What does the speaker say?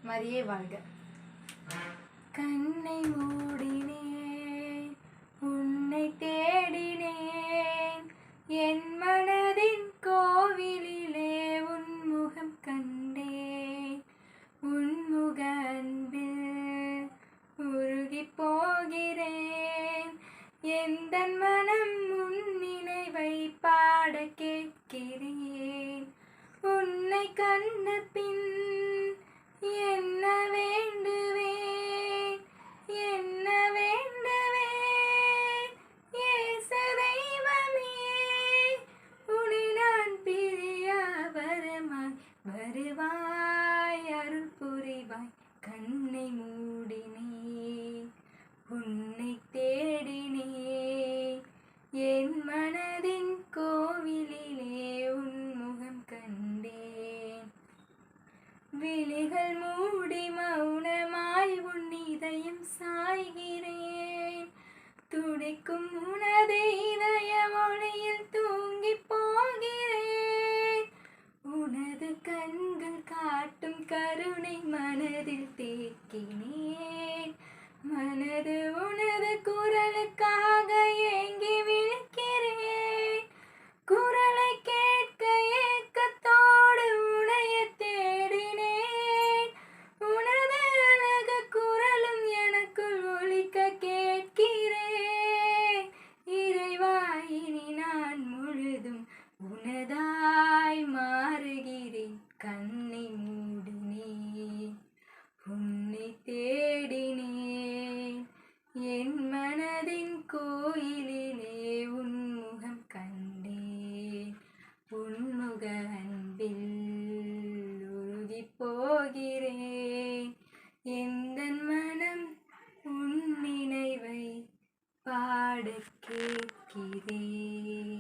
மரியே வாழ்க. கண்ணை மூடினேன், உன்னை தேடினேன், என் மனதின் கோவிலிலே உன் முகம் கண்டேன். உன்முக அன்பில் உருகி போகிறேன். எந்தன் மனம் உன் நினைவை பாட கேட்கிறேன். உன்னை கண்ட பின் என்ன வேண்டுவேன், என்ன வேண்டுவேன்? இயேசு தெய்வமே, உன்னை நான் பிரியா வரமாய் வருவாய், அருள் புரிவாய். கண்ணை மூடினேன், உன்னை தேடினேன், என் மனதின் கோவிலிலே உன் முகம் கண்டேன். விழிகள் மூடி மௌனமாய் உன் இதயம் சாய்கிறேன். துடிக்கும் உனது இதய மொழியில் தூங்கி போகிறேன். உனது கண்கள் காட்டும் கருணை மனதில் தேக்கினேன். மனது உனது குரலுக்காக ஏங்கி விழிக்கிறேன். குரலை கேட்க ஏக்கத்தோடு உனைய தேடினேன். உனது அழகு குரலும் எனக்குள் ஒலிக்க கேட்கிறேன். இறைவா, இனி நான் முழுதும் உனதாய் மாறுகிறேன். கண்ணை மூடினேன், உன்னை தேடினேன், என் மனதின் கோயிலிலே உன் முகம் கண்டேன். உன்முக அன்பில் உருகி போகிறேன். எந்தன் மனம் உன் நினைவை பாட கேட்கிறேன்.